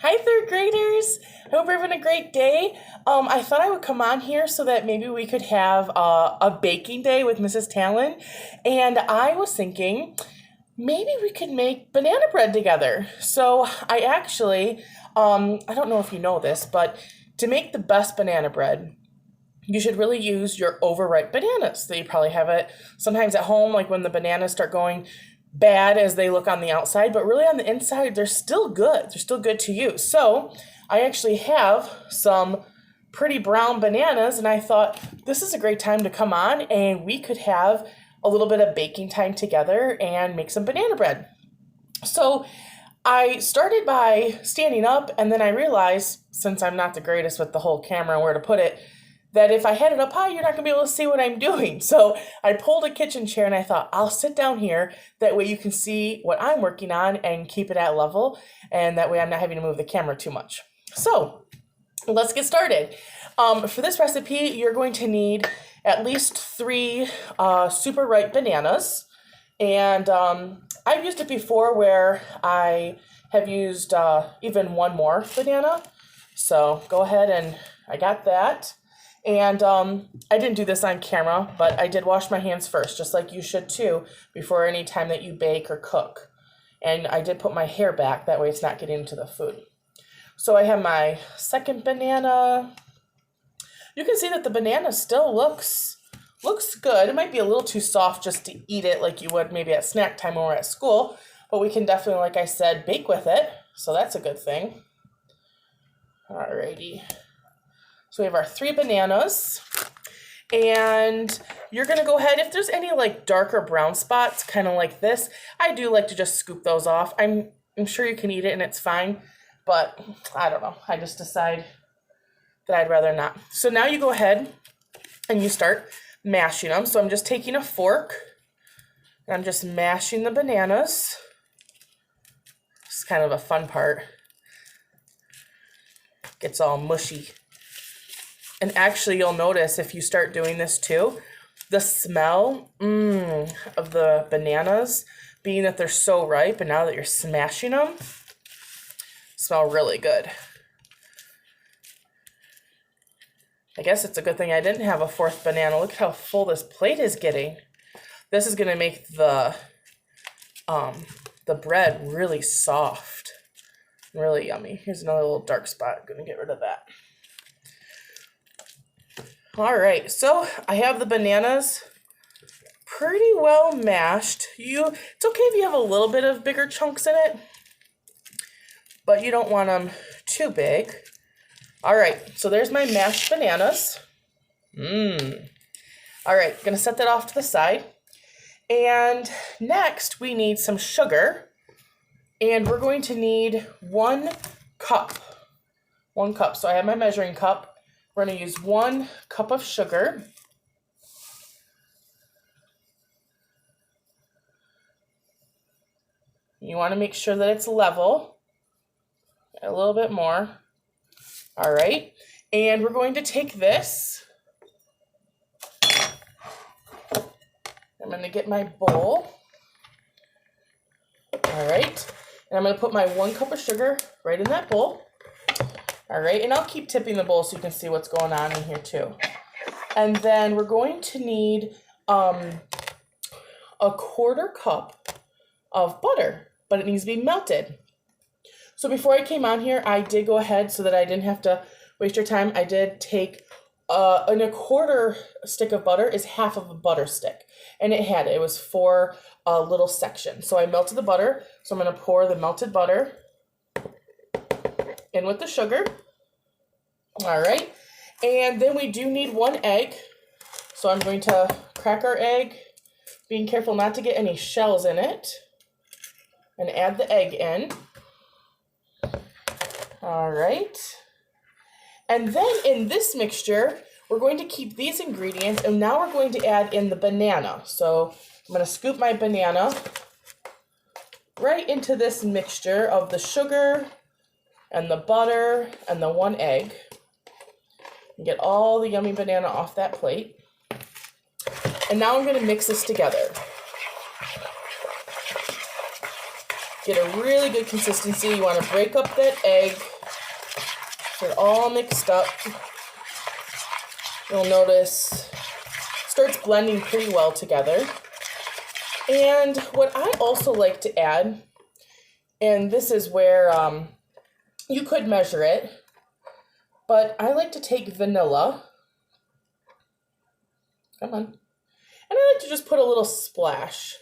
Hi, third graders. I hope you're having a great day. I thought I would come on here so that maybe we could have a baking day with Mrs. Tallon. And I was thinking maybe we could make banana bread together. So I actually, I don't know if you know this, but to make the best banana bread, you should really use your overripe bananas. So you probably have it sometimes at home, like when the bananas start going bad as they look on the outside, but really on the inside, they're still good. They're still good to use. So I actually have some pretty brown bananas, and I thought this is a great time to come on and we could have a little bit of baking time together and make some banana bread. So I started by standing up, and then I realized, since I'm not the greatest with the whole camera and where to put it, that if I had it up high, you're not going to be able to see what I'm doing. So I pulled a kitchen chair and I thought, I'll sit down here. That way you can see what I'm working on and keep it at level. And that way I'm not having to move the camera too much. So let's get started. For this recipe, you're going to need at least 3 super ripe bananas. And I've used it before where I have used even one more banana. So go ahead, and I got that. And I didn't do this on camera, but I did wash my hands first, just like you should too, before any time that you bake or cook. And I did put my hair back, that way it's not getting into the food. So I have my second banana. You can see that the banana still looks good. It might be a little too soft just to eat it like you would maybe at snack time when we're at school, but we can definitely, like I said, bake with it. So that's a good thing. Alrighty. So we have our 3 bananas, and you're going to go ahead, if there's any like darker brown spots, kind of like this, I do like to just scoop those off. I'm sure you can eat it and it's fine, but I don't know. I just decide that I'd rather not. So now you go ahead and you start mashing them. So I'm just taking a fork and I'm just mashing the bananas. It's kind of a fun part. Gets all mushy. And actually, you'll notice if you start doing this too, the smell of the bananas, being that they're so ripe and now that you're smashing them, smell really good. I guess it's a good thing I didn't have a 4th banana. Look how full this plate is getting. This is going to make the bread really soft, really yummy. Here's another little dark spot. I'm going to get rid of that. All right, so I have the bananas pretty well mashed. It's okay if you have a little bit of bigger chunks in it, but you don't want them too big. All right, so there's my mashed bananas. All right, gonna set that off to the side. And next we need some sugar, and we're going to need 1 cup. 1 cup, so I have my measuring cup. We're going to use 1 cup of sugar. You want to make sure that it's level. A little bit more. All right. And we're going to take this. I'm going to get my bowl. All right. And I'm going to put my 1 cup of sugar right in that bowl. All right, and I'll keep tipping the bowl so you can see what's going on in here too. And then we're going to need a 1/4 cup of butter, but it needs to be melted. So before I came on here, I did go ahead so that I didn't have to waste your time. I did take a 1/4 stick of butter is half of a butter stick, and it was 4 little sections. So I melted the butter, so I'm going to pour the melted butter in with the sugar. All right, and then we do need 1 egg. So I'm going to crack our egg, being careful not to get any shells in it, and add the egg in. All right, and then in this mixture, we're going to keep these ingredients, and now we're going to add in the banana. So I'm going to scoop my banana right into this mixture of the sugar and the butter and the 1 egg. And get all the yummy banana off that plate. And now I'm going to mix this together. get a really good consistency. You want to break up that egg, get it all mixed up. You'll notice it starts blending pretty well together. And what I also like to add, and this is where you could measure it, but I like to take vanilla. Come on. And I like to just put a little splash,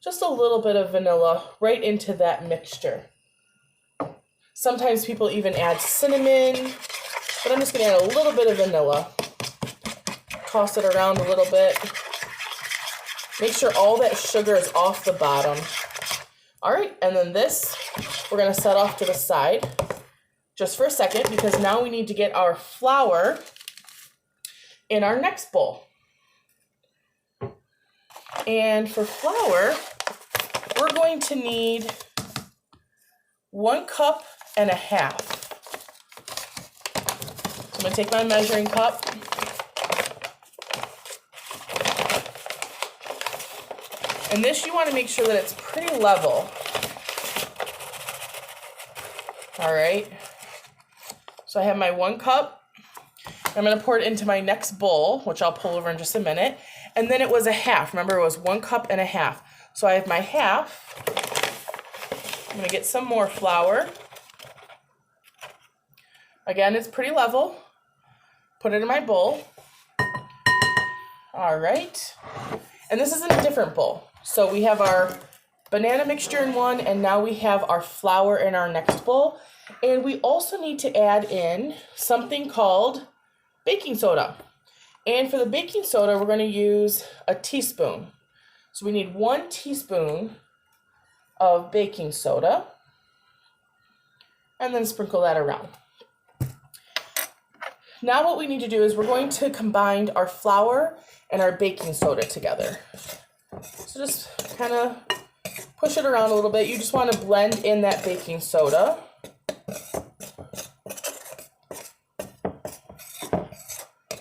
just a little bit of vanilla right into that mixture. Sometimes people even add cinnamon, but I'm just going to add a little bit of vanilla. Toss it around a little bit. Make sure all that sugar is off the bottom. All right, and then this we're going to set off to the side just for a second, because now we need to get our flour in our next bowl. And for flour, we're going to need 1.5 cups. So I'm going to take my measuring cup. And this, you want to make sure that it's pretty level. All right. So I have my 1 cup. I'm going to pour it into my next bowl, which I'll pull over in just a minute. And then it was 1/2. Remember, it was 1.5 cups. So I have my 1/2. I'm going to get some more flour. Again, it's pretty level. Put it in my bowl. All right. And this is in a different bowl. So we have our banana mixture in one, and now we have our flour in our next bowl. And we also need to add in something called baking soda. And for the baking soda, we're going to use a teaspoon. So we need 1 teaspoon of baking soda. And then sprinkle that around. Now what we need to do is we're going to combine our flour and our baking soda together. So just kind of push it around a little bit. You just want to blend in that baking soda.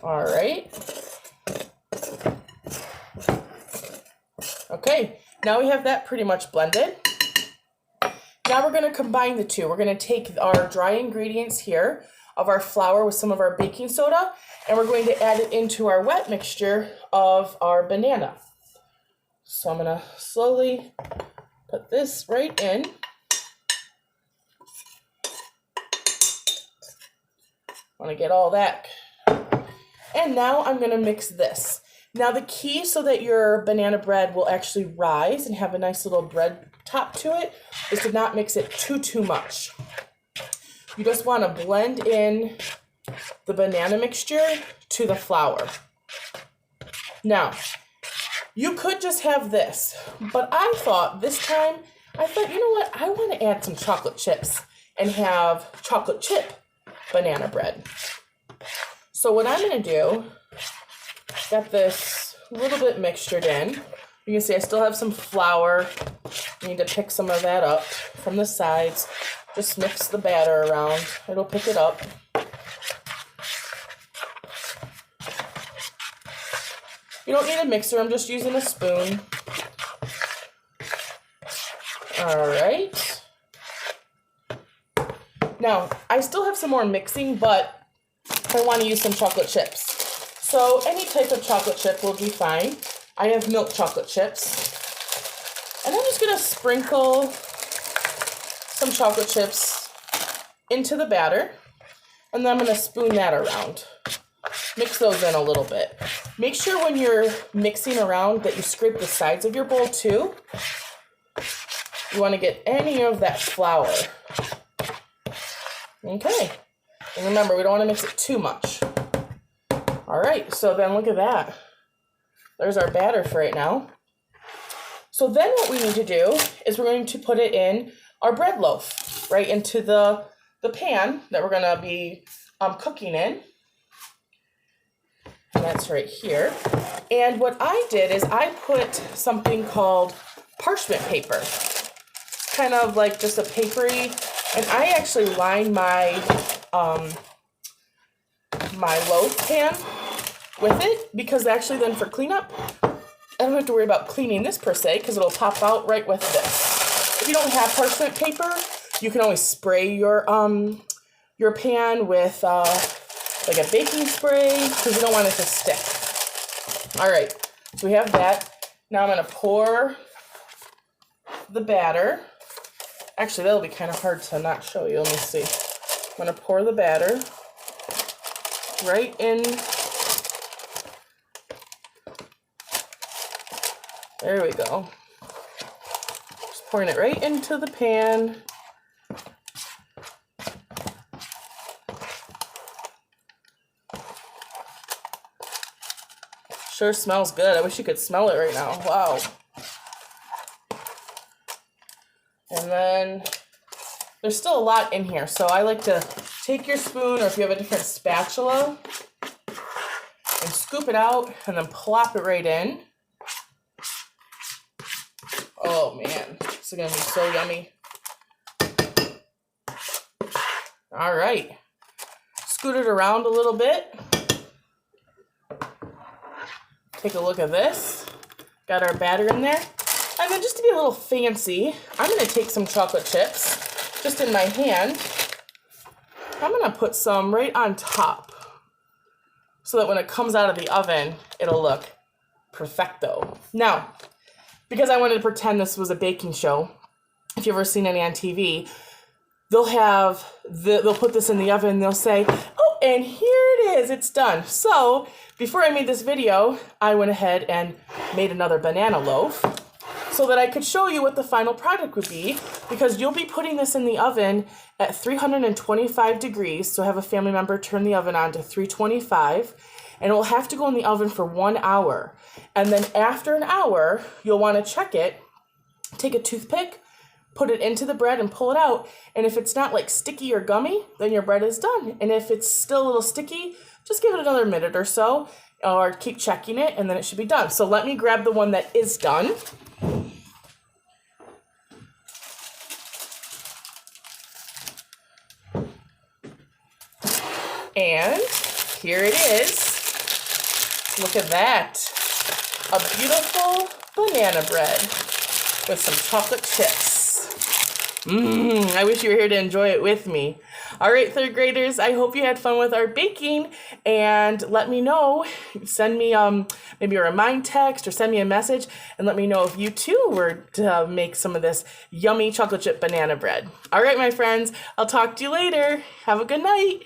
All right. Okay, now we have that pretty much blended. Now we're going to combine the two. We're going to take our dry ingredients here of our flour with some of our baking soda, and we're going to add it into our wet mixture of our banana. So I'm going to slowly put this right in. Want to get all that. And now I'm going to mix this. Now the key so that your banana bread will actually rise and have a nice little bread top to it is to not mix it too much. You just want to blend in the banana mixture to the flour. Now, you could just have this, but I thought this time, you know what, I want to add some chocolate chips and have chocolate chip banana bread. So what I'm going to do, got this a little bit mixtured in. You can see I still have some flour. I need to pick some of that up from the sides. Just mix the batter around. It'll pick it up. You don't need a mixer. I'm just using a spoon. All right. Now, I still have some more mixing, but I want to use some chocolate chips. So any type of chocolate chip will be fine. I have milk chocolate chips. And I'm just going to sprinkle some chocolate chips into the batter. And then I'm going to spoon that around. Mix those in a little bit. Make sure when you're mixing around that you scrape the sides of your bowl too. You want to get any of that flour. Okay. And remember, we don't want to mix it too much. All right, so then look at that. There's our batter for right now. So then what we need to do is we're going to put it in our bread loaf, right into the pan that we're going to be cooking in. And that's right here. And what I did is I put something called parchment paper. Kind of like just a papery. And I actually lined my my loaf pan with it, because actually then for cleanup, I don't have to worry about cleaning this per se, because it'll pop out right with this. you don't have parchment paper, you can always spray your pan with like a baking spray because you don't want it to stick. All right, so we have that. Now I'm gonna pour the batter. Actually, that'll be kind of hard to not show you. Let me see. I'm gonna pour the batter right in. There we go. Just pouring it right into the pan. Sure smells good. I wish you could smell it right now. Wow. And then there's still a lot in here, so I like to take your spoon, or if you have a different spatula, and scoop it out and then plop it right in. Oh man, this is gonna be so yummy. All right, scoot it around a little bit. Take a look at this. Got our batter in there. And then just to be a little fancy, I'm gonna take some chocolate chips just in my hand. I'm gonna put some right on top so that when it comes out of the oven, it'll look perfecto. Now, because I wanted to pretend this was a baking show, if you've ever seen any on TV, they'll put this in the oven and they'll say, oh, and here it is, it's done. So before I made this video, I went ahead and made another banana loaf so that I could show you what the final product would be, because you'll be putting this in the oven at 325 degrees. So have a family member turn the oven on to 325, and it will have to go in the oven for 1 hour. And then after an hour, you'll want to check it, take a toothpick, put it into the bread and pull it out. And if it's not like sticky or gummy, then your bread is done. And if it's still a little sticky, just give it another minute or so, or keep checking it, and then it should be done. So let me grab the one that is done. And here it is. Look at that. A beautiful banana bread with some chocolate chips. I wish you were here to enjoy it with me. All right, third graders, I hope you had fun with our baking, and let me know. Send me maybe a remind text or send me a message and let me know if you too were to make some of this yummy chocolate chip banana bread. All right, my friends, I'll talk to you later. Have a good night.